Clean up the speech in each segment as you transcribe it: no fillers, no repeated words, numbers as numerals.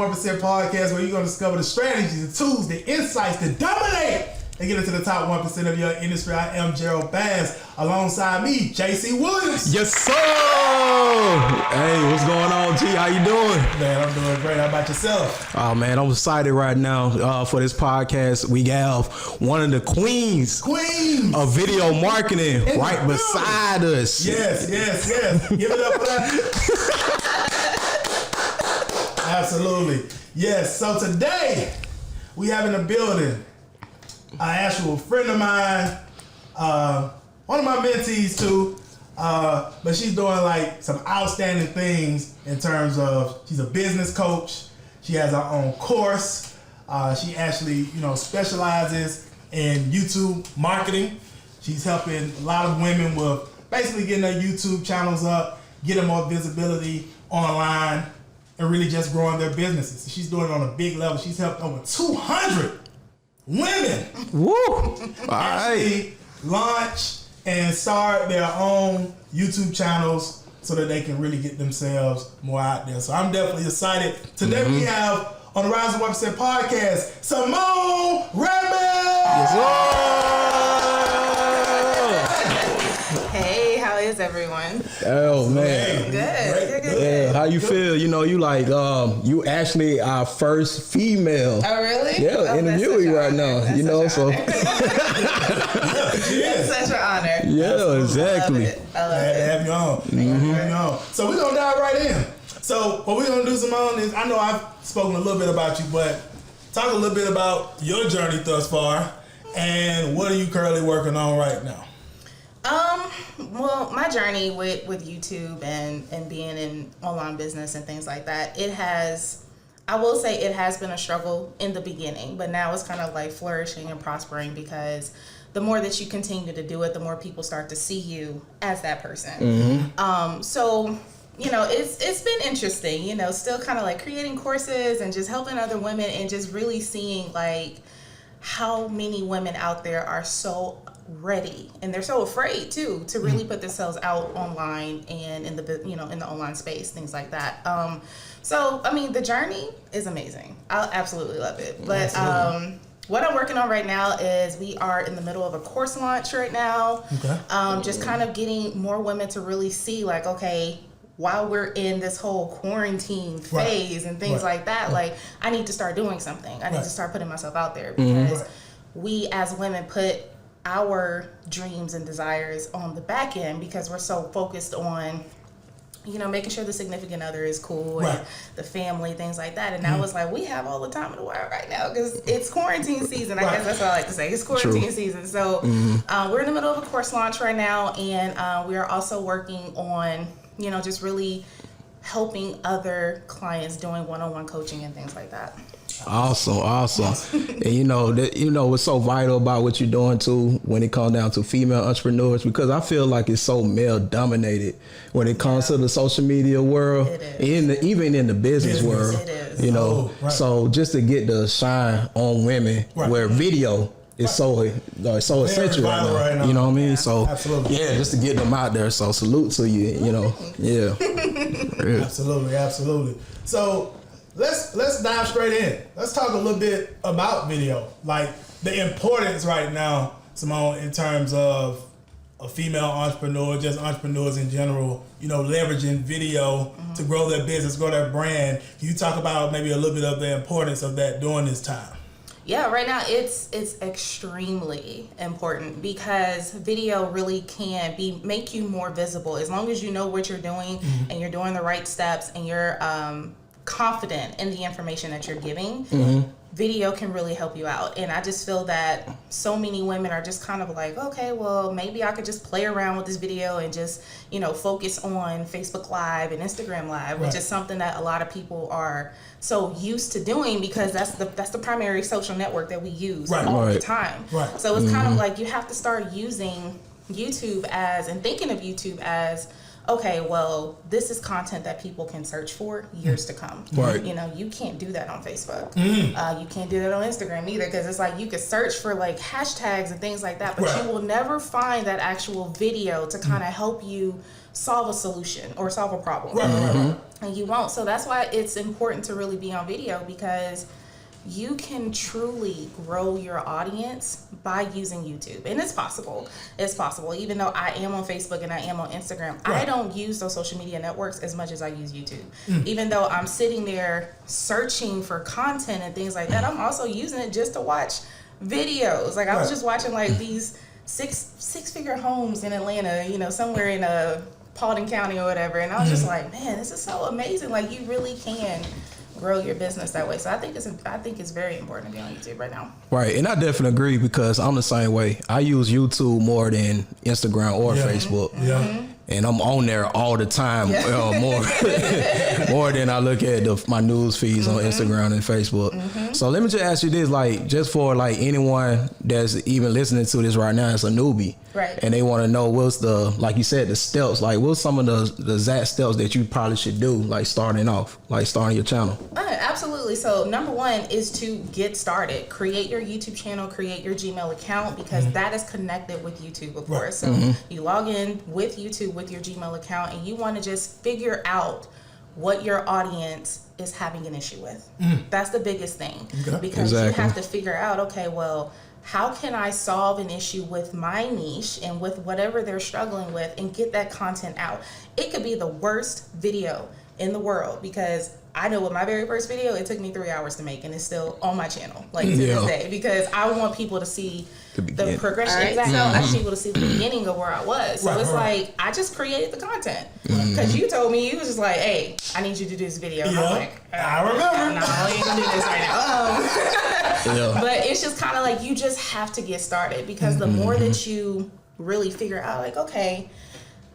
1% podcast, where you're going to discover the strategies, the tools, the insights that dominate and get into the top 1% of your industry. I am Gerald Bass. Alongside me, JC Williams. Yes, sir. Hey, what's going on, G? How you doing? Man, I'm doing great. How about yourself? Oh, man, I'm excited right now for this podcast. We have one of the queens of video marketing right beside us. Yes. Give it up for that. Absolutely. Yes. So today, we have in the building an actual friend of mine, one of my mentees too, but she's doing like some outstanding things in terms of, she's a business coach. She has her own course. She actually, specializes in YouTube marketing. She's helping a lot of women with basically getting their YouTube channels up, getting more visibility online, and really just growing their businesses. She's doing it on a big level. She's helped over 200 women actually launch and start their own YouTube channels so that they can really get themselves more out there. So I'm definitely excited. Today we have on the Rise of 1% podcast, Symone Redmond. Yes, Hey, how is everyone? Oh, man. Good. Yeah, how you feel? You like, you actually our first female. Oh, really? Yeah, interviewing right now. So. It's such an honor. Yeah, exactly. I love it. Have you on. So we're going to dive right in. So what we're going to do, Symone, is I know I've spoken a little bit about you, but talk a little bit about your journey thus far and what are you currently working on right now? Well, my journey with YouTube and being in online business and things like that, I will say it has been a struggle in the beginning, but now it's kind of like flourishing and prospering because the more that you continue to do it, the more people start to see you as that person. So, it's been interesting, still kind of like creating courses and just helping other women and just really seeing like how many women out there are so ready and they're so afraid too to really put themselves out online and in the in the online space, things like that. So I mean the journey is amazing. I absolutely love it. But what I'm working on right now is we are in the middle of a course launch right now. Just kind of getting more women to really see like, okay, while we're in this whole quarantine phase and things like that, like I need to start doing something. I need to start putting myself out there because we as women put our dreams and desires on the back end because we're so focused on, making sure the significant other is cool and the family, things like that. And now it's like, we have all the time in the world right now because it's quarantine season. I guess that's what I like to say. It's quarantine season. So we're in the middle of a course launch right now. And we are also working on, just really helping other clients doing one-on-one coaching and things like that. Awesome. And what's so vital about what you're doing too when it comes down to female entrepreneurs, because I feel like it's so male dominated when it comes to the social media world, even in the business world. It is. So just to get the shine on women where video is so essential right now. You know what I mean? So absolutely. Just to get them out there. So salute to you. Absolutely. So let's dive straight in. Let's talk a little bit about video, like the importance right now, Symone, in terms of a female entrepreneur, just entrepreneurs in general, leveraging video to grow their business, grow their brand. Can you talk about maybe a little bit of the importance of that during this time? Yeah, right now it's extremely important because video really can make you more visible as long as you know what you're doing and you're doing the right steps and you're confident in the information that you're giving. Video can really help you out. And I just feel that so many women are just kind of like, okay, well, maybe I could just play around with this video and just, focus on Facebook Live and Instagram Live, which is something that a lot of people are so used to doing because that's the primary social network that we use all the time. So it's kind of like you have to start using YouTube and thinking of YouTube as, okay, well, this is content that people can search for years to come. You can't do that on Facebook. You can't do that on Instagram either because it's like you could search for like hashtags and things like that, but you will never find that actual video to kind of help you solve a solution or solve a problem. and you won't. So that's why it's important to really be on video, because you can truly grow your audience by using YouTube. And it's possible. It's possible. Even though I am on Facebook and I am on Instagram, I don't use those social media networks as much as I use YouTube. Even though I'm sitting there searching for content and things like that, I'm also using it just to watch videos. Like I was just watching like these six-figure homes in Atlanta, you know, somewhere in Paulding County or whatever. And I was just like, man, this is so amazing. Like you really can grow your business that way. So I think it's very important to be on YouTube right now. Right, and I definitely agree, because I'm the same way. I use YouTube more than Instagram or Facebook. And I'm on there all the time, more than I look at my news feeds on Instagram and Facebook. So let me just ask you this, like, just for like anyone that's even listening to this right now as a newbie, and they want to know what's the, like you said, the steps, like what's some of the exact steps that you probably should do, like starting off, like starting your channel? Absolutely. So number one is to get started. Create your YouTube channel, create your Gmail account, because that is connected with YouTube, of course. So you log in with YouTube with your Gmail account, and you want to just figure out what your audience is having an issue with. That's the biggest thing, because you have to figure out, okay, well, how can I solve an issue with my niche and with whatever they're struggling with, and get that content out. It could be the worst video in the world, because I know with my very first video, it took me 3 hours to make, and it's still on my channel, like to this day, because I want people to see the progression. Exactly. I want people to see the beginning of where I was. So it's like, I just created the content, because you told me, you was just like, hey, I need you to do this video. And I'm like, I remember. No, I ain't gonna do this right now. But it's just kind of like, you just have to get started, because the more that you really figure out, like, okay,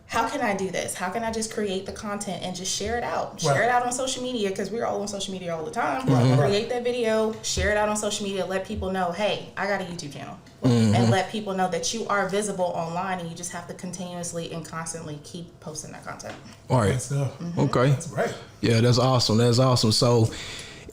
how can I do this? How can I just create the content and just share it out? Share it out on social media, because we're all on social media all the time. Create that video, share it out on social media, let people know, hey, I got a YouTube channel. And let people know that you are visible online, and you just have to continuously and constantly keep posting that content. All right. Okay. That's right. Yeah, that's awesome. That's awesome. So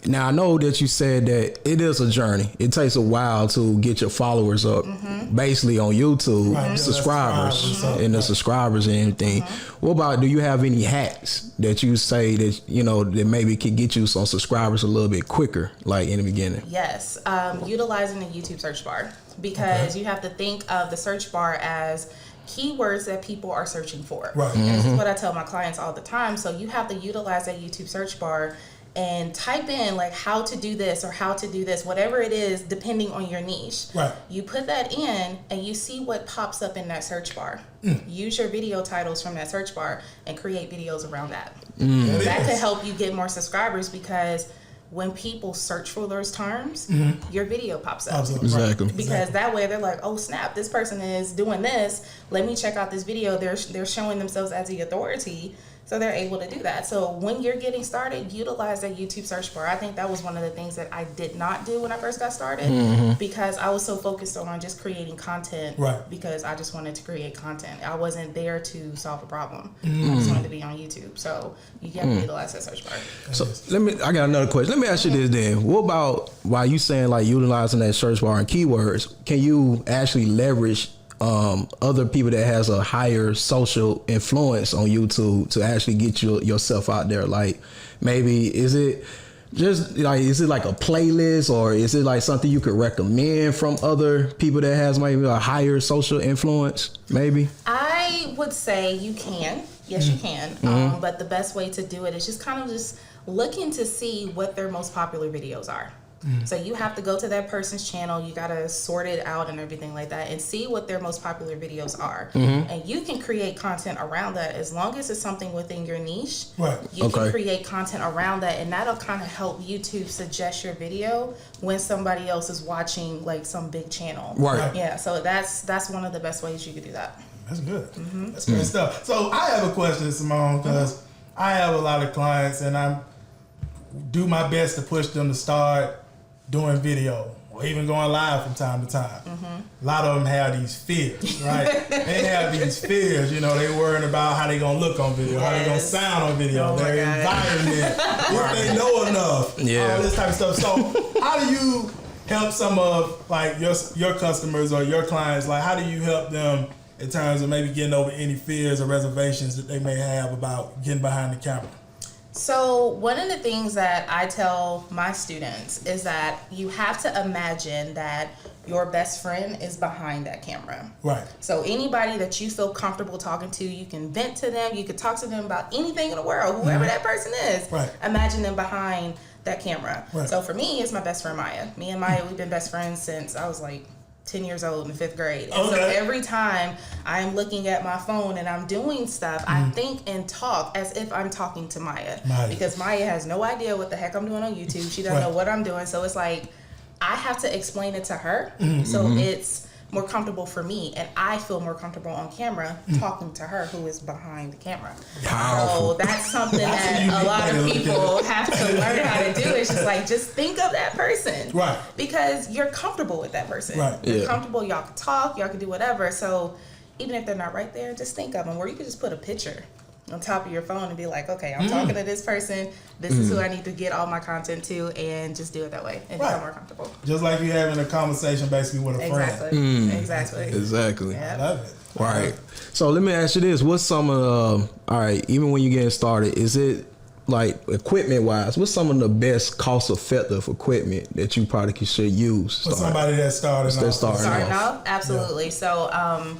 now I know that you said that it is a journey. It takes a while to get your followers up, basically on YouTube, subscribers and the subscribers and everything. What about, do you have any hacks that you say that, you know, that maybe could get you some subscribers a little bit quicker, like in the beginning? Yes, utilizing the YouTube search bar, because you have to think of the search bar as keywords that people are searching for. And this is what I tell my clients all the time. So you have to utilize that YouTube search bar and type in like how to do this or how to do this, whatever it is, depending on your niche. You put that in and you see what pops up in that search bar. Use your video titles from that search bar and create videos around that. That could help you get more subscribers, because when people search for those terms, your video pops up. Exactly. Because that way they're like, oh snap, this person is doing this. Let me check out this video. They're showing themselves as the authority. So they're able to do that. So when you're getting started, utilize that YouTube search bar. I think that was one of the things that I did not do when I first got started, because I was so focused on just creating content, because I just wanted to create content. I wasn't there to solve a problem. I just wanted to be on YouTube. So you have to utilize that search bar. So I got another question. Let me ask you this then. What about, while you saying like utilizing that search bar and keywords, can you actually leverage other people that has a higher social influence on YouTube to actually get yourself out there? Like, maybe is it like a playlist, or is it like something you could recommend from other people that has maybe a higher social influence? Maybe I would say you can. Yes, you can. But the best way to do it is just kind of just looking to see what their most popular videos are. So you have to go to that person's channel, you gotta sort it out and everything like that, and see what their most popular videos are. And you can create content around that as long as it's something within your niche. You can create content around that, and that'll kind of help YouTube suggest your video when somebody else is watching like some big channel. Yeah, so that's one of the best ways you could do that. That's good. That's good stuff. So I have a question, Symone, because I have a lot of clients, and I do my best to push them to start doing video or even going live from time to time. A lot of them have these fears, right? They have these fears, you know, they worrying about how they gonna look on video, how they gonna sound on video, their environment, if they know enough, all this type of stuff. So how do you help some of like your customers or your clients? Like, how do you help them in terms of maybe getting over any fears or reservations that they may have about getting behind the camera? So one of the things that I tell my students is that you have to imagine that your best friend is behind that camera. Right. So anybody that you feel comfortable talking to, you can vent to them, you can talk to them about anything in the world, whoever that person is. Right. Imagine them behind that camera. Right. So for me, it's my best friend Maya. Me and Maya, we've been best friends since I was like 10 years old in 5th grade. And so every time I'm looking at my phone and I'm doing stuff, I think and talk as if I'm talking to Maya. Because Maya has no idea what the heck I'm doing on YouTube. She doesn't know what I'm doing. So it's like, I have to explain it to her. So it's more comfortable for me, and I feel more comfortable on camera talking to her who is behind the camera. Powerful. So that's something that a lot of people have to learn how to do. It's just like, just think of that person. Right. Because you're comfortable with that person. Right. You're comfortable, y'all can talk, y'all can do whatever. So even if they're not right there, just think of them. Or you could just put a picture on top of your phone and be like, okay, I'm talking to this person. This is who I need to get all my content to, and just do it that way and become more comfortable. Just like you having a conversation basically with a friend. Exactly. I love it. Right. So let me ask you this: what's some of all right? Even when you're getting started, is it like equipment wise? What's some of the best cost effective equipment that you probably should use? For somebody that's starting off, absolutely. So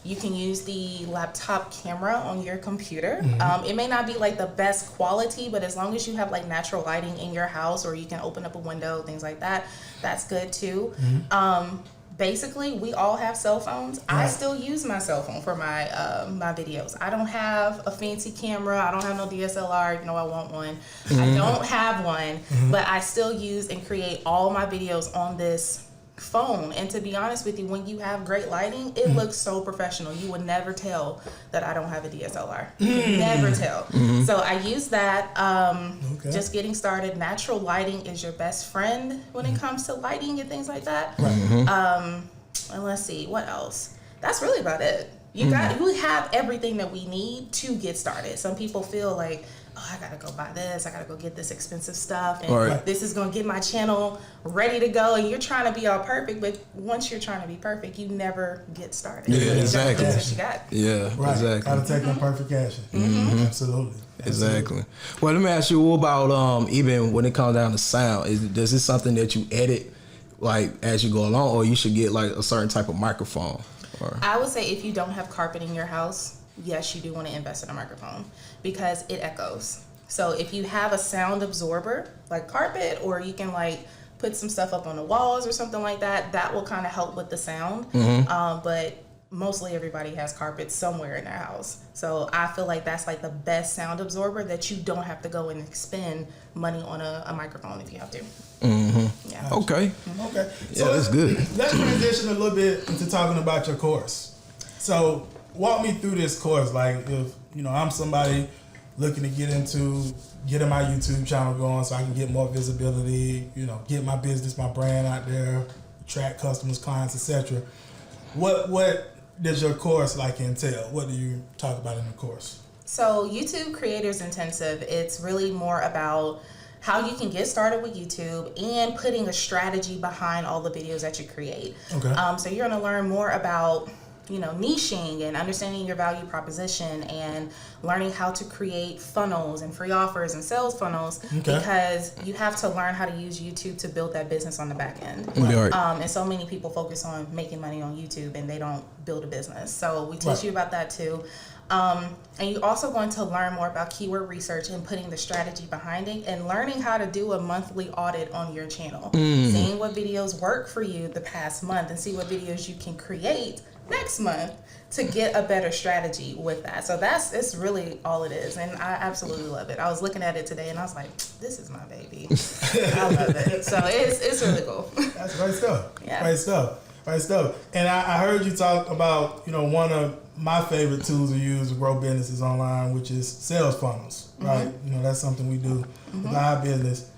you can use the laptop camera on your computer. It may not be like the best quality, but as long as you have like natural lighting in your house, or you can open up a window, things like that, that's good too. Basically, we all have cell phones. I still use my cell phone for my my videos. I don't have a fancy camera. I don't have no DSLR, even though I want one. I don't have one, but I still use and create all my videos on this phone. And to be honest with you, when you have great lighting, it looks so professional. You would never tell that I don't have a DSLR. Never tell. So I use that. Just getting started. Natural lighting is your best friend when it comes to lighting and things like that. And let's see, what else? That's really about it. You have everything that we need to get started. Some people feel like, oh, I gotta go buy this, I gotta go get this expensive stuff, and this is gonna get my channel ready to go, and you're trying to be all perfect, but once you're trying to be perfect, you never get started. Yeah, exactly. That's what you got. Yeah, exactly. Gotta take that perfect action. Absolutely. Exactly. Well, let me ask you, what about even when it comes down to sound? Is this something that you edit like as you go along, or you should get like a certain type of microphone? Or? I would say if you don't have carpet in your house, yes, you do want to invest in a microphone because it echoes. So if you have a sound absorber like carpet, or you can like put some stuff up on the walls or something like that, that will kind of help with the sound. But mostly everybody has carpet somewhere in their house. So I feel like that's like the best sound absorber, that you don't have to go and spend money on a microphone if you have to. Yeah. Okay. So that's good. Let's transition a little bit into talking about your course. So walk me through this course. Like, if I'm somebody looking to getting my YouTube channel going so I can get more visibility, get my business, my brand out there, attract customers, clients, etc. What does your course like entail? What do you talk about in the course? So YouTube Creators Intensive, it's really more about how you can get started with YouTube and putting a strategy behind all the videos that you create. So you're going to learn more about niching and understanding your value proposition, and learning how to create funnels and free offers and sales funnels, because you have to learn how to use YouTube to build that business on the back end. And so many people focus on making money on YouTube and they don't build a business. So we teach you about that too. And you're also going to learn more about keyword research and putting the strategy behind it, and learning how to do a monthly audit on your channel, seeing what videos work for you the past month and see what videos you can create next month to get a better strategy with that. So it's really all it is, and I absolutely love it. I was looking at it today and I was like, this is my baby. I love it. So it's really cool. That's great stuff. Yeah. Great stuff. And I heard you talk about one of my favorite tools to use to grow businesses online, which is sales funnels, right? That's something we do with our business.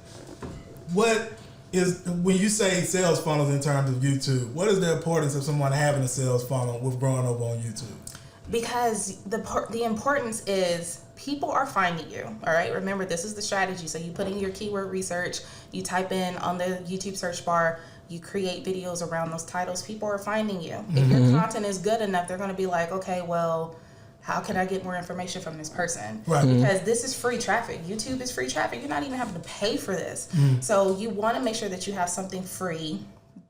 What is, when you say sales funnels in terms of YouTube, what is the importance of someone having a sales funnel with growing over on YouTube? Because the importance is people are finding you, all right? Remember, this is the strategy. So you put in your keyword research, you type in on the YouTube search bar, you create videos around those titles, people are finding you. If your content is good enough, they're going to be like, okay, well, how can I get more information from this person? Right. Because this is free traffic. YouTube is free traffic. You're not even having to pay for this. So you want to make sure that you have something free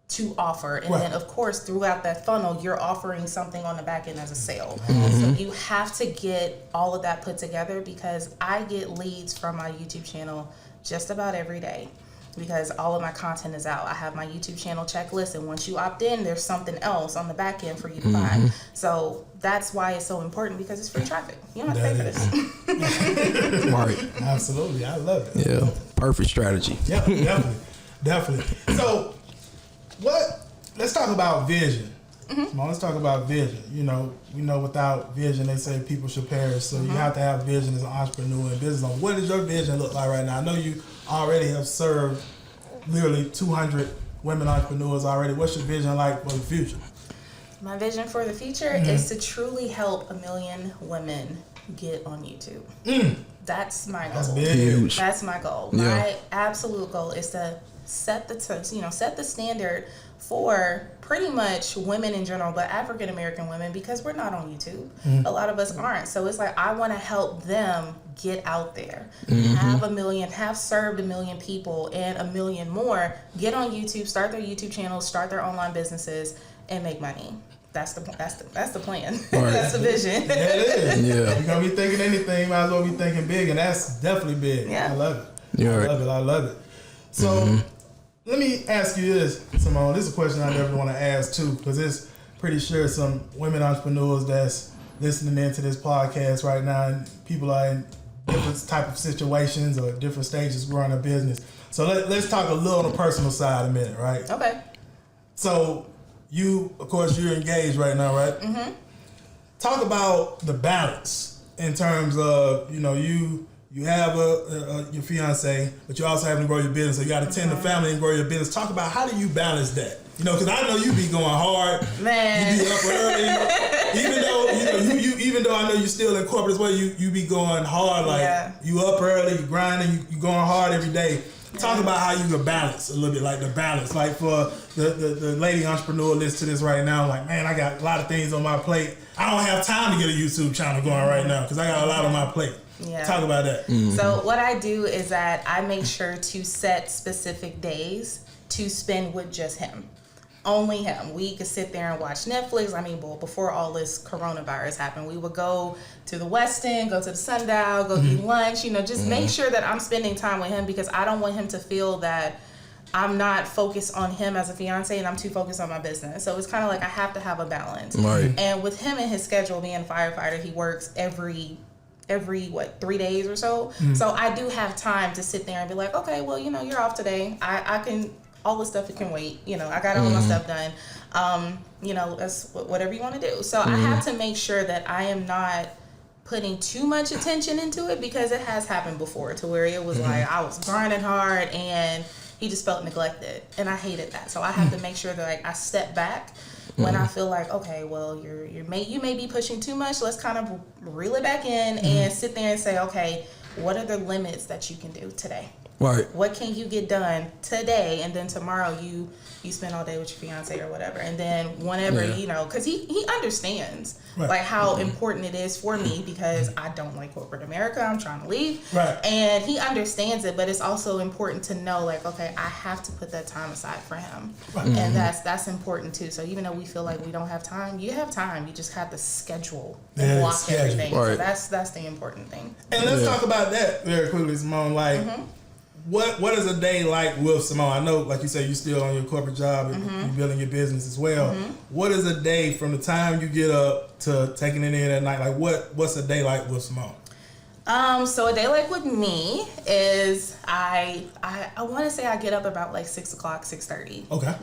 to offer. And then, of course, throughout that funnel, you're offering something on the back end as a sale. So you have to get all of that put together, because I get leads from my YouTube channel just about every day, because all of my content is out. I have my YouTube channel checklist, and once you opt in, there's something else on the back end for you to buy. So that's why it's so important, because it's free traffic. You don't have to pay for this. Right. Absolutely. I love it. Yeah. Perfect strategy. Yeah, definitely. So, let's talk about vision. Come on, let's talk about vision. You know, we know without vision, they say people should perish. So you have to have vision as an entrepreneur and business owner. What does your vision look like right now? I know you already have served literally 200 women entrepreneurs already. What's your vision like for the future? My vision for the future is to truly help 1 million women get on YouTube. That's my goal. That's big. Huge. That's my goal. Yeah. My absolute goal is to set the standard for pretty much women in general, but African American women, because we're not on YouTube. A lot of us aren't. So it's like, I want to help them get out there, have served 1 million people, and 1 million more get on YouTube, start their YouTube channels, start their online businesses, and make money. That's the plan. Right. That's the vision. Yeah, it is. Yeah. You're gonna be thinking anything, might as well be thinking big, and that's definitely big. Yeah. I love it. You're I right. love it. I love it. So let me ask you this, Symone. This is a question I definitely want to ask too, because it's pretty sure some women entrepreneurs that's listening into this podcast right now, and people are in different type of situations or different stages growing a business. So let's talk a little on the personal side a minute, right? Okay. So you, of course, you're engaged right now, right? Talk about the balance in terms of, you know, you have your fiance, but you also having to grow your business. So you got to tend the family and grow your business. Talk about, how do you balance that? You know, because I know you be going hard. Man. You be up early. Even though I know you're still in corporate as well, you be going hard. Like, you up early, you grinding, you going hard every day. Talk about how you can balance a little bit, like the balance. Like for the lady entrepreneur listen to this right now, like, man, I got a lot of things on my plate. I don't have time to get a YouTube channel going right now because I got a lot on my plate. Yeah. Talk about that. So what I do is that I make sure to set specific days to spend with just him. Only him. We could sit there and watch Netflix. I mean, well, before all this coronavirus happened, we would go to the West End, go to the Sundial, go eat lunch, you know, just make sure that I'm spending time with him, because I don't want him to feel that I'm not focused on him as a fiance and I'm too focused on my business. So it's kind of like I have to have a balance. Right. And with him and his schedule, being a firefighter, he works every 3 days or so. So I do have time to sit there and be like, okay, well, you know, you're off today. I can, all the stuff can wait. You know, I got all my stuff done. You know, that's whatever you want to do. So I have to make sure that I am not putting too much attention into it, because it has happened before to where it was like I was grinding hard and he just felt neglected, and I hated that. So I have to make sure that, like, I step back when I feel like, okay, well, you may be pushing too much. Let's kind of reel it back in and sit there and say, okay, what are the limits that you can do today? Right. What can you get done today, and then tomorrow you spend all day with your fiance or whatever, and then whenever, you know, because he understands like how important it is for me, because I don't like corporate America. I'm trying to leave, and he understands it. But it's also important to know, like, okay, I have to put that time aside for him, and that's important too. So even though we feel like we don't have time, you have time. You just have to schedule and block everything. So that's the important thing. And let's talk about that very quickly, Symone. Like, what is a day like with Symone? I know, like you said, you're still on your corporate job and you're building your business as well. What is a day from the time you get up to taking it in at night? Like, what's a day like with Symone? So a day like with me is I want to say I get up about like 6 o'clock, 6:30. Okay.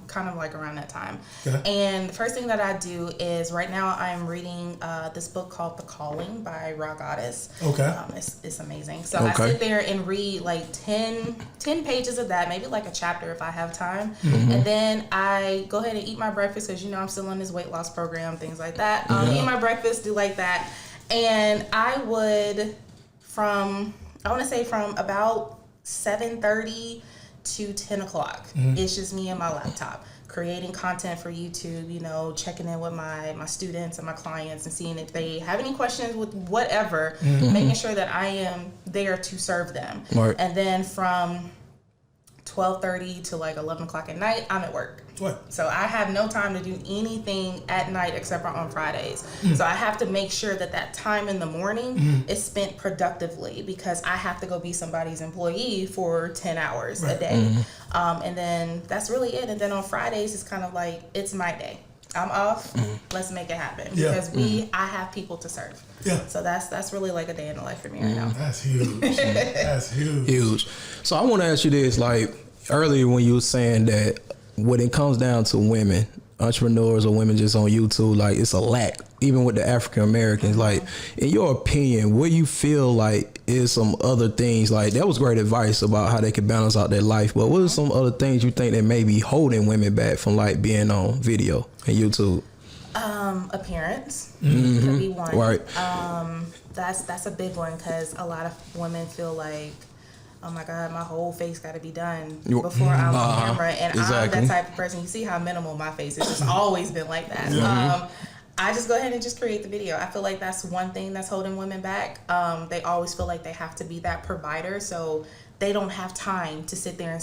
Kind of like around that time. Okay. And the first thing that I do is, right now I'm reading this book called The Calling by Rock Goddess. Okay. It's amazing. So I sit there and read like 10 pages of that, maybe like a chapter if I have time. And then I go ahead and eat my breakfast, because, you know, I'm still on this weight loss program, things like that. Eat my breakfast, do like that. And I would, from about 7:30 to 10 o'clock, it's just me and my laptop. creating content for YouTube, you know, checking in with my students and my clients and seeing if they have any questions with whatever, making sure that I am there to serve them. Right. And then from 12:30 to like 11 o'clock at night, I'm at work. What? So I have no time to do anything at night except for on Fridays. So I have to make sure that time in the morning is spent productively, because I have to go be somebody's employee for 10 hours a day. And then that's really it. And then on Fridays, it's kind of like, it's my day. I'm off. Let's make it happen, because I have people to serve. Yeah. So that's really like a day in the life for me right now. That's huge. That's huge. Huge. So I want to ask you this, like earlier when you were saying that when it comes down to women, entrepreneurs or women just on YouTube, like it's a lack, even with the African Americans. Like, in your opinion, what do you feel like is some other things? Like, that was great advice about how they could balance out their life, but what are some other things you think that may be holding women back from like being on video and YouTube? Appearance could be one. Right. That's a big one, because a lot of women feel like, oh my God, my whole face got to be done before I'm on camera. And exactly. I'm that type of person. You see how minimal my face is. It's just always been like that. I just go ahead and just create the video. I feel like that's one thing that's holding women back. They always feel like they have to be that provider. So they don't have time to sit there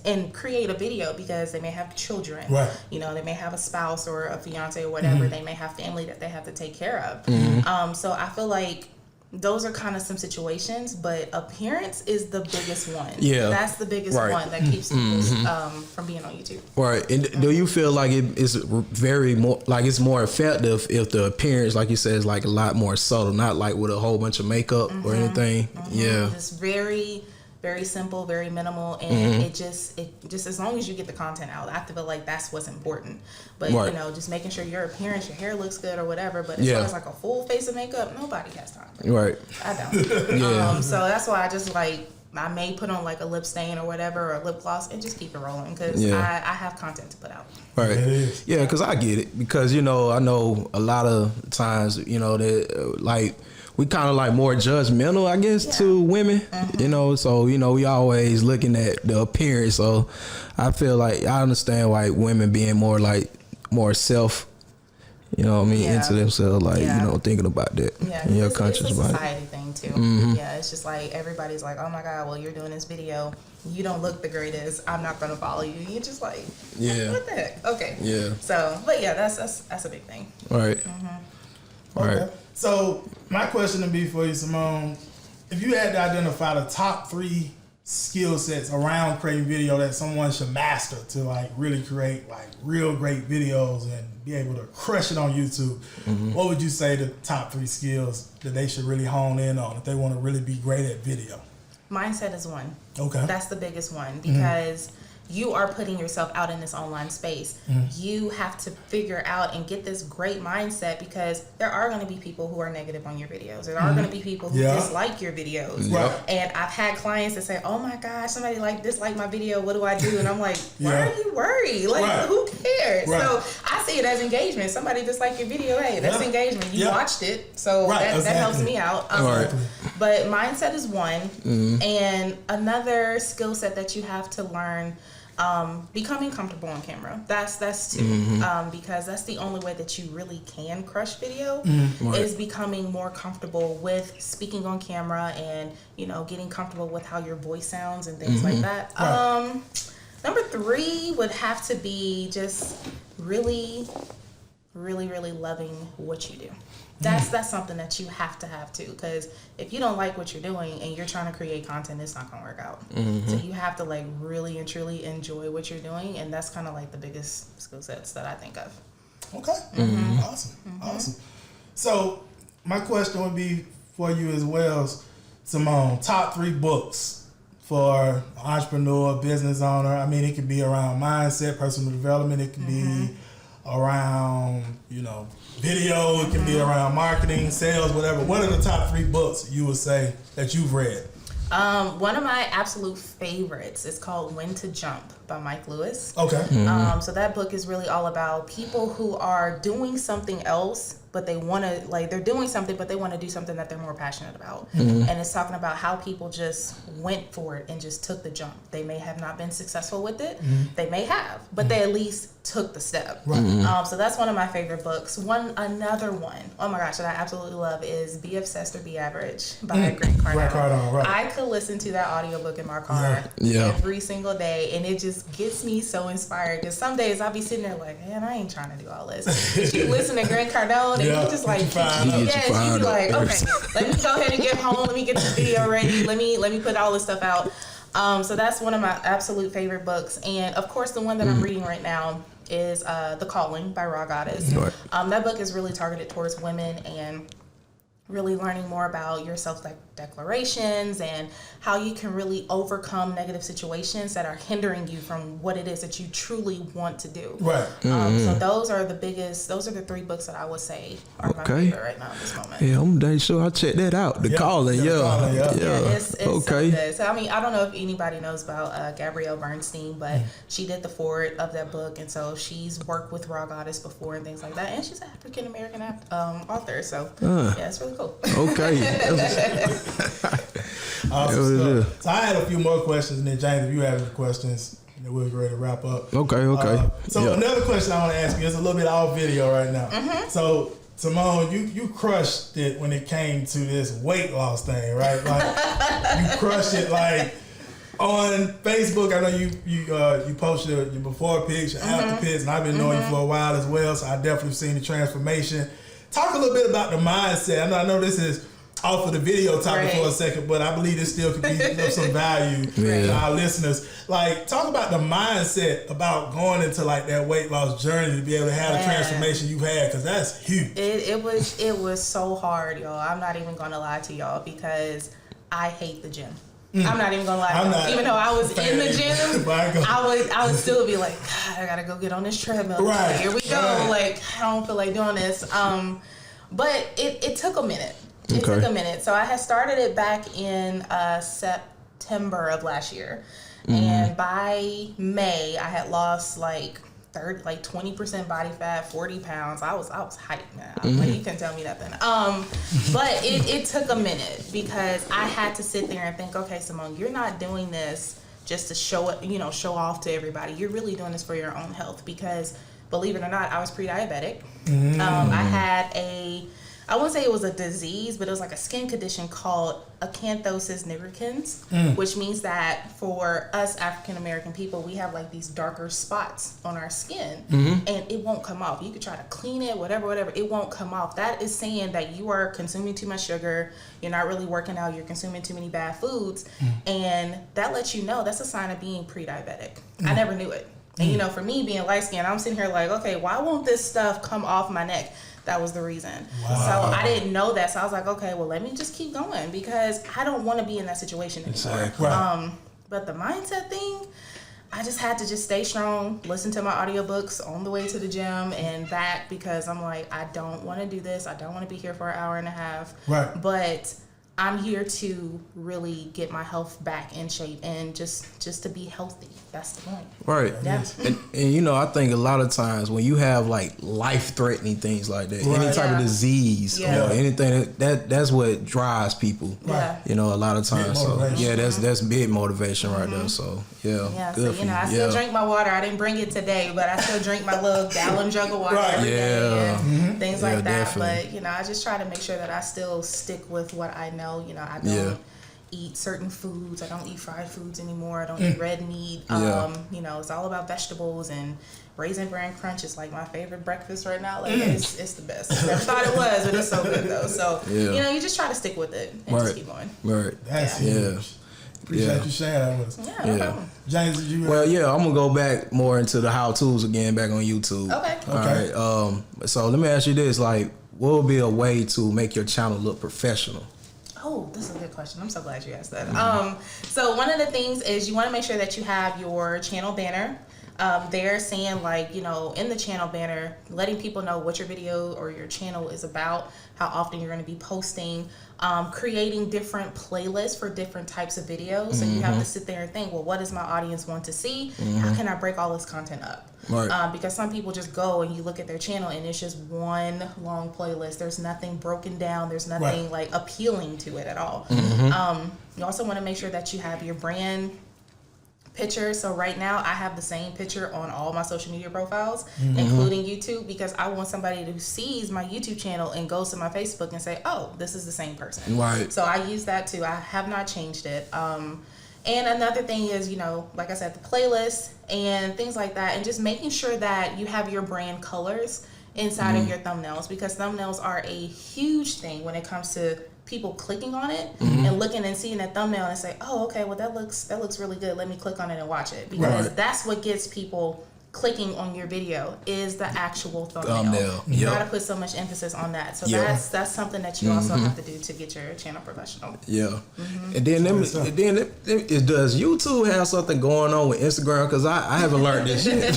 and create a video, because they may have children. Right. You know, they may have a spouse or a fiance or whatever. They may have family that they have to take care of. So I feel like those are kind of some situations, but appearance is the biggest one. Yeah. That's the biggest one that keeps people from being on YouTube. Right. And do you feel like it is it's more effective if the appearance, like you said, is like a lot more subtle, not like with a whole bunch of makeup or anything? Yeah. Just very, very simple, very minimal, and it just as long as you get the content out, I feel like that's what's important. But Right. you know, just making sure your appearance, your hair looks good or whatever. But as far as like a full face of makeup, nobody has time. Right. I don't. Yeah. So that's why I just like, I may put on like a lip stain or whatever, or a lip gloss, and just keep it rolling, because I have content to put out. Right. It is. Yeah, because I get it. Because, you know, I know a lot of times, you know, that like we kind of like more judgmental, I guess, to women, you know, so, you know, we always looking at the appearance. So I feel like I understand why women being more self, you know what I mean, into themselves, like, you know, thinking about that. Yeah, and you're it's conscious a about society thing too. Yeah, it's just like everybody's like, oh my God, well, you're doing this video, you don't look the greatest, I'm not gonna follow you. You're just like, what the heck? Okay. Yeah. So, but yeah, that's a big thing. All right. All Okay. right. So my question would be for you, Symone, if you had to identify the top 3 skill sets around creating video that someone should master to like really create like real great videos and be able to crush it on YouTube, what would you say the top 3 skills that they should really hone in on if they want to really be great at video? Mindset is one. Okay. That's the biggest one, because you are putting yourself out in this online space. You have to figure out and get this great mindset, because there are going to be people who are negative on your videos. There are going to be people who dislike your videos. And I've had clients that say, oh my gosh, somebody disliked my video. What do I do? And I'm like, why are you worried? Like, who cares? So I see it as engagement. Somebody disliked your video. Hey, that's engagement. You watched it. So that helps me out. But mindset is one. And another skill set that you have to learn, becoming comfortable on camera. That's two. Because that's the only way that you really can crush video, is becoming more comfortable with speaking on camera, and, you know, getting comfortable with how your voice sounds and things like that. Number 3 would have to be just really, really, really loving what you do. That's something that you have to have too, because if you don't like what you're doing and you're trying to create content, it's not gonna work out. So you have to like really and truly enjoy what you're doing, and that's kind of like the biggest skill sets that I think of. Okay. Awesome. So my question would be for you as well, Symone, top 3 books for an entrepreneur, business owner. I mean, it could be around mindset, personal development. It could be around, you know, video. It can be around marketing, sales, whatever. What are the top 3 books you would say that you've read? One of my absolute favorites is called When to Jump by Mike Lewis. Okay. So that book is really all about people who are doing something else but they want to, like, they're doing something, but they want to do something that they're more passionate about. And it's talking about how people just went for it and just took the jump. They may have not been successful with it. They may have, but they at least took the step. So that's one of my favorite books. Another one, oh my gosh, that I absolutely love is Be Obsessed or Be Average by Grant Cardone. I could listen to that audiobook in my car every single day, and it just gets me so inspired, because some days I'll be sitting there like, man, I ain't trying to do all this. But you listen to Grant Cardone, and you just like, you be like, okay, let me go ahead and get home, let me get the video ready, let me put all this stuff out. So that's one of my absolute favorite books. And of course, the one that I'm reading right now is The Calling by Raw Goddess. That book is really targeted towards women and really learning more about your self-declarations and how you can really overcome negative situations that are hindering you from what it is that you truly want to do. So those are the 3 books that I would say are my favorite right now at this moment. Yeah, I'm damn sure I'll check that out. The Calling, it's so good. So I mean, I don't know if anybody knows about Gabrielle Bernstein, but she did the foreword of that book, and so she's worked with Raw Goddess before and things like that, and she's an African American author. So yeah, it's really cool. Awesome. So I had a few more questions, and then James, if you have any questions, we're ready to wrap up. So another question I want to ask you is a little bit off video right now. So Symone, you crushed it when it came to this weight loss thing, right? Like you crushed it, like on Facebook. I know you posted your before pics, your after pics, and I've been knowing you for a while as well. So I definitely seen the transformation. Talk a little bit about the mindset. I know this is off of the video topic for a second, but I believe this still could be some value to our listeners. Like, talk about the mindset about going into like that weight loss journey to be able to have the transformation you've had, because that's huge. It was so hard, y'all. I'm not even gonna lie to y'all, because I hate the gym. I'm not even gonna lie to you. Even though I was in the gym, I would still be like, God, I gotta go get on this treadmill. Here we go. Like, I don't feel like doing this. But it took a minute. It took a minute. So I had started it back in September of last year, and by May I had lost like 20% body fat, 40 pounds. I was hyped, man. Like, you couldn't tell me nothing. But it took a minute, because I had to sit there and think, okay, Symone, you're not doing this just to show off to everybody. You're really doing this for your own health, because believe it or not, I was pre-diabetic. I had I wouldn't say it was a disease, but it was like a skin condition called acanthosis nigricans, which means that for us African American people, we have like these darker spots on our skin, and it won't come off. You could try to clean it, whatever, it won't come off. That is saying that you are consuming too much sugar, you're not really working out, you're consuming too many bad foods, and that lets you know that's a sign of being pre-diabetic. I never knew it. And for me being light skinned, I'm sitting here like, okay, why won't this stuff come off my neck? That was the reason. So I didn't know that. So I was like, okay, well, let me just keep going, because I don't want to be in that situation anymore. But the mindset thing, I just had to just stay strong, listen to my audiobooks on the way to the gym and back, because I'm like, I don't want to do this. I don't want to be here for an hour and a half. But I'm here to really get my health back in shape and just to be healthy. That's the point. Yeah. And I think a lot of times when you have like life-threatening things like that, any type of disease, anything that's what drives people. A lot of times. So that's big motivation right there. So good for you. I still drink my water. I didn't bring it today, but I still drink my little gallon jug of water every day and things like that. Definitely. But I just try to make sure that I still stick with what I know. I don't eat certain foods. I don't eat fried foods anymore. I don't eat red meat. It's all about vegetables, and Raisin Bran Crunch is like my favorite breakfast right now. Like it's the best. I never thought it was, but it's so good though. So you just try to stick with it and just keep going. That's huge. Appreciate you sharing that with us. No problem. James, did you? I'm gonna go back more into the how-tos again, back on YouTube. Okay. All right. So let me ask you this: like, what would be a way to make your channel look professional? Oh, this is a good question. I'm so glad you asked that. So one of the things is you want to make sure that you have your channel banner They're saying, like, you know, in the channel banner, letting people know what your video or your channel is about, how often you're going to be posting, creating different playlists for different types of videos. So you have to sit there and think, well, what does my audience want to see? How can I break all this content up? Right. Because some people just go and you look at their channel and it's just one long playlist. There's nothing broken down. There's nothing like appealing to it at all. You also want to make sure that you have your brand picture. So right now I have the same picture on all my social media profiles, including YouTube, because I want somebody who sees my YouTube channel and goes to my Facebook and say, oh, this is the same person. Right. So I use that too. I have not changed it. And another thing is, you know, like I said, the playlist and things like that, and just making sure that you have your brand colors inside of your thumbnails, because thumbnails are a huge thing when it comes to people clicking on it and looking and seeing that thumbnail and say, oh, okay, well that looks really good. Let me click on it and watch it, because that's what gets people clicking on your video, is the actual thumbnail. You gotta put so much emphasis on that. So that's something that you also have to do to get your channel professional. And then does YouTube have something going on with Instagram? Because I haven't learned this yet.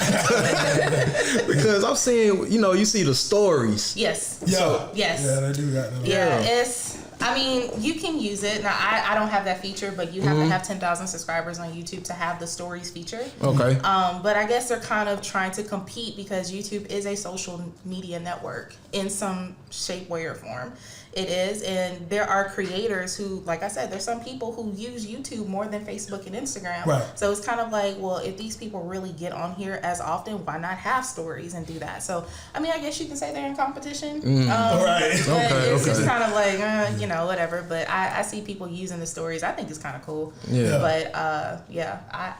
Because I'm seeing, you know, you see the stories. Yes. Yeah, they do that. It's, I mean, you can use it. Now, I don't have that feature, but you have to have 10,000 subscribers on YouTube to have the stories feature. Okay. But I guess they're kind of trying to compete, because YouTube is a social media network in some shape, way, or form. It is, and there are creators who, like I said, there's some people who use YouTube more than Facebook and Instagram. Right. So it's kind of like, well, if these people really get on here as often, why not have stories and do that? So, I mean, I guess you can say they're in competition. Right. It's just kind of like, you know, whatever. But I see people using the stories. I think it's kind of cool. Yeah. But,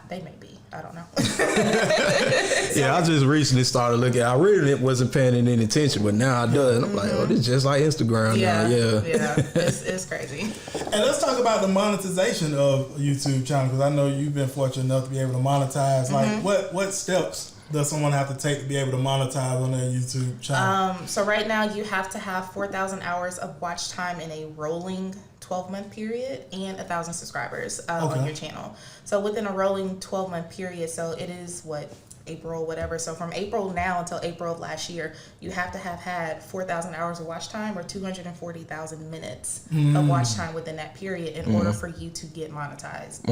they may be. I don't know. I just recently started looking. I really wasn't paying any attention, but now I do. And I'm like, oh, this is just like Instagram now. It's crazy. And let's talk about the monetization of YouTube channel, because I know you've been fortunate enough to be able to monetize. Like, what steps does someone have to take to be able to monetize on their YouTube channel? So right now you have to have 4,000 hours of watch time in a rolling 12-month period and 1,000 subscribers on your channel. So within a rolling 12-month period, so it is April, whatever. So from April now until April of last year, you have to have had 4,000 hours of watch time, or 240,000 minutes of watch time within that period in order for you to get monetized.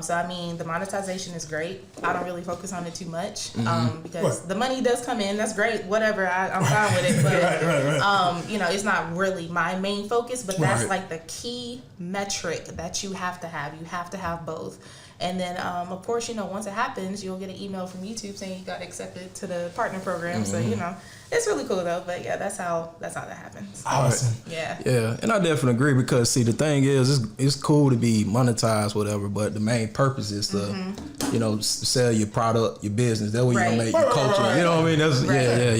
So I mean, the monetization is great. I don't really focus on it too much because the money does come in. That's great. Whatever. I'm fine with it. But you know, it's not really my main focus. But that's like the key metric that you have to have. You have to have both. And then, of course, you know, once it happens, you'll get an email from YouTube saying you got accepted to the partner program. So, you know, it's really cool though. But yeah, that's how that happens. Awesome. Yeah. Yeah, and I definitely agree, because see, the thing is, it's cool to be monetized, whatever, but the main purpose is to, you know, sell your product, your business. That's what you're gonna make your culture. You know what I mean? That's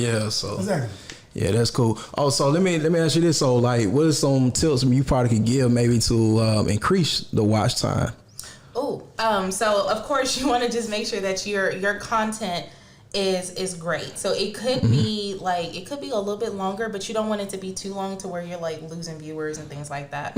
yeah. So. Exactly. Yeah, that's cool. Oh, so let me ask you this. So, like, what are some tips you probably could give maybe to increase the watch time? So of course you want to just make sure that your content is great. So it could be like, it could be a little bit longer, but you don't want it to be too long to where you're like losing viewers and things like that.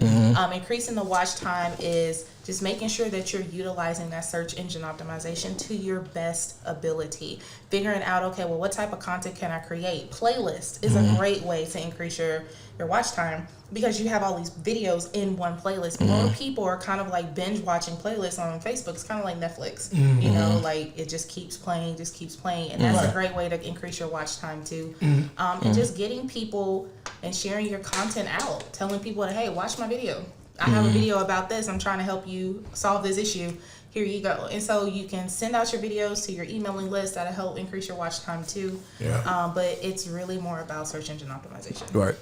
Increasing the watch time is just making sure that you're utilizing that search engine optimization to your best ability. Figuring out, okay, well, what type of content can I create? Playlist is a great way to increase your watch time, because you have all these videos in one playlist. More people are kind of like binge watching playlists on Facebook. It's kind of like Netflix, you know, like it just keeps playing. And that's a great way to increase your watch time too. And just getting people and sharing your content out, telling people, hey, watch my video. I have a video about this. I'm trying to help you solve this issue. Here you go. And so you can send out your videos to your emailing list. That'll help increase your watch time too. Yeah. But it's really more about search engine optimization. Right.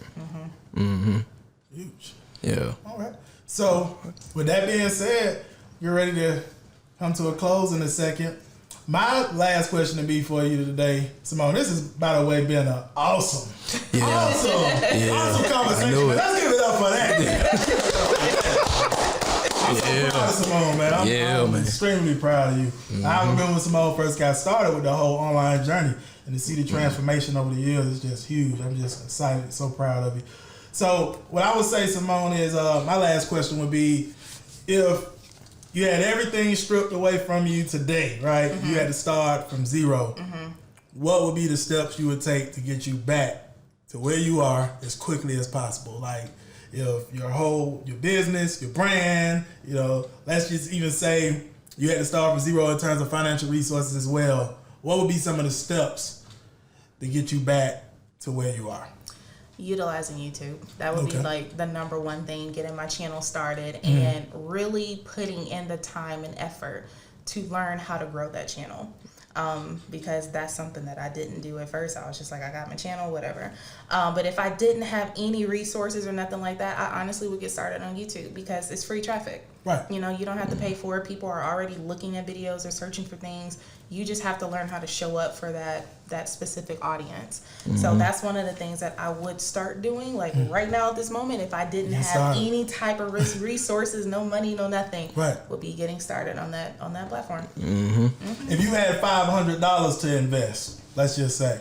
Huge. Yeah. All right. So with that being said, you're ready to come to a close in a second. My last question to be for you today, Symone, this has, by the way, been an awesome conversation. Let's give it up for that. I'm proud of Symone, man. I'm extremely proud of you. I remember when Symone first got started with the whole online journey, and to see the transformation over the years is just huge. I'm just excited, so proud of you. So what I would say, Symone, is my last question would be, if you had everything stripped away from you today, right? You had to start from zero. What would be the steps you would take to get you back to where you are as quickly as possible? Like, if your business, your brand, let's just even say you had to start from zero in terms of financial resources as well. What would be some of the steps to get you back to where you are? Utilizing YouTube. That would be like the number one thing, getting my channel started and really putting in the time and effort to learn how to grow that channel. Because that's something that I didn't do at first. I was just like, I got my channel, whatever. But if I didn't have any resources or nothing like that, I honestly would get started on YouTube because it's free traffic. Right. You don't have to pay for it. People are already looking at videos or searching for things. You just have to learn how to show up for that specific audience. So that's one of the things that I would start doing. Like right now at this moment, if I didn't have any type of resources, no money, no nothing, would be getting started on that platform. If you had $500 to invest, let's just say,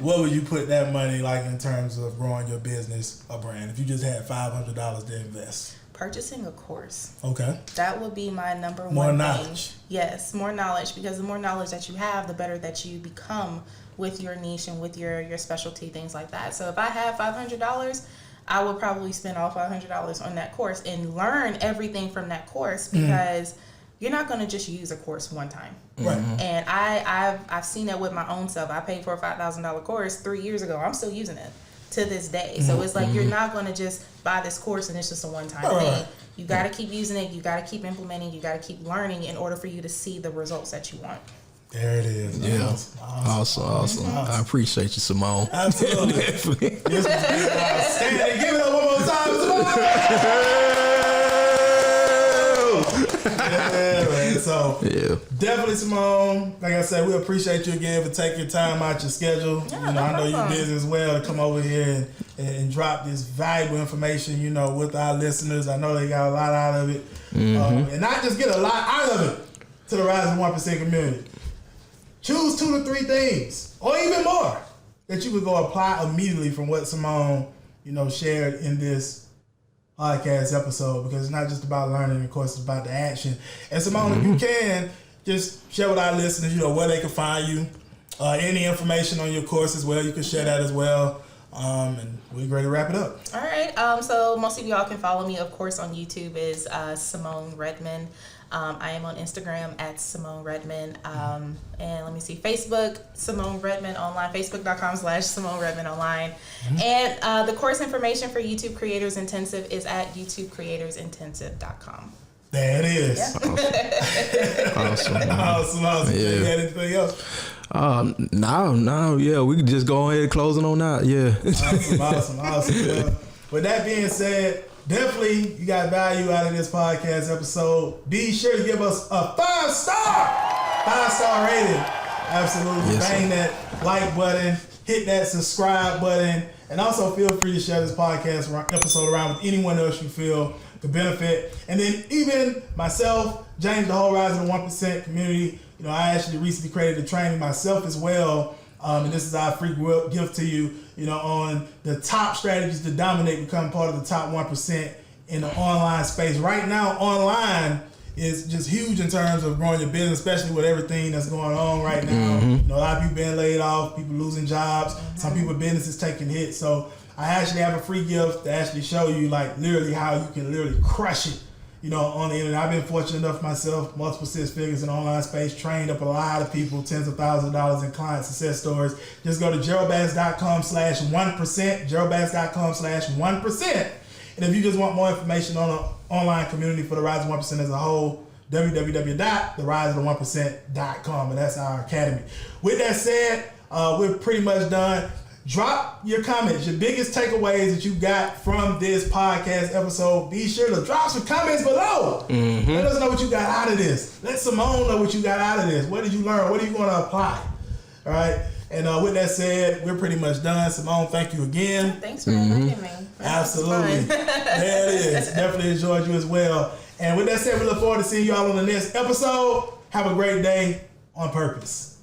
what would you put that money like in terms of growing your business or brand? If you just had $500 to invest. Purchasing a course. Okay. That would be my number one More thing. knowledge. Yes, more knowledge, because the more knowledge that you have, the better that you become with your niche and with your specialty, things like that. So if I have $500, I would probably spend all $500 on that course and learn everything from that course, because you're not going to just use a course one time. Right. And I've seen that with my own self. I paid for a $5,000 course 3 years ago. I'm still using it to this day. So it's like you're not going to just buy this course and it's just a one-time thing. You got to keep using it. You got to keep implementing. You got to keep learning in order for you to see the resulst that you want. There it is. Yeah. Awesome. I appreciate you, Symone. Absolutely. This was outstanding. Give it up one more time, Symone. Yeah, man. So definitely, Symone. Like I said, we appreciate you again for taking your time out your schedule. Yeah, I know you're busy as well to come over here and drop this valuable information. With our listeners. I know they got a lot out of it, and not just get a lot out of it to the Rising 1% community. Choose 2 to 3 things, or even more, that you could go apply immediately from what Symone, shared in this podcast episode, because it's not just about learning, of course, it's about the action. And Symone, if you can, just share with our listeners, where they can find you, any information on your course as well, you can share that as well. And we're ready to wrap it up. All right. So most of y'all can follow me, of course, on YouTube is Symone Redmond. I am on Instagram at Symone Redmond. And let me see, Facebook, Symone Redmond Online, facebook.com/Symone Redmond Online. And the course information for YouTube Creators Intensive is at youtubecreatorsintensive.com. There it is. Yeah. Awesome. Yeah. You got anything else? No, we can just go ahead and close it on out. Yeah. Awesome. Yeah. With that being said, definitely you got value out of this podcast episode. Be sure to give us a 5-star rating. Absolutely. Yes, bang that like button, hit that subscribe button, and also feel free to share this podcast episode around with anyone else you feel could benefit. And then even myself, James, the whole Rising 1% community, I actually recently created a training myself as well. And this is our free gift to you, on the top strategies to dominate, become part of the top 1% in the online space. Right now, online is just huge in terms of growing your business, especially with everything that's going on right now. A lot of people being laid off, people losing jobs, some people businesses taking hits. So I actually have a free gift to actually show you, like, literally how you can literally crush it, on the internet. I've been fortunate enough myself, multiple 6 figures in the online space, trained up a lot of people, tens of thousands of dollars in client success stories. Just go to geraldbass.com/1%, geraldbass.com/1%. And if you just want more information on the online community for the Rising 1% as a whole, www.therising1%.com, and that's our academy. With that said, we're pretty much done. Drop your comments, your biggest takeaways that you got from this podcast episode. Be sure to drop some comments below. Let us know what you got out of this. Let Symone know what you got out of this. What did you learn? What are you going to apply? All right. And with that said, we're pretty much done. Symone, thank you again. Thanks for inviting me. Absolutely. There it is. Definitely enjoyed you as well. And with that said, we look forward to seeing you all on the next episode. Have a great day on purpose.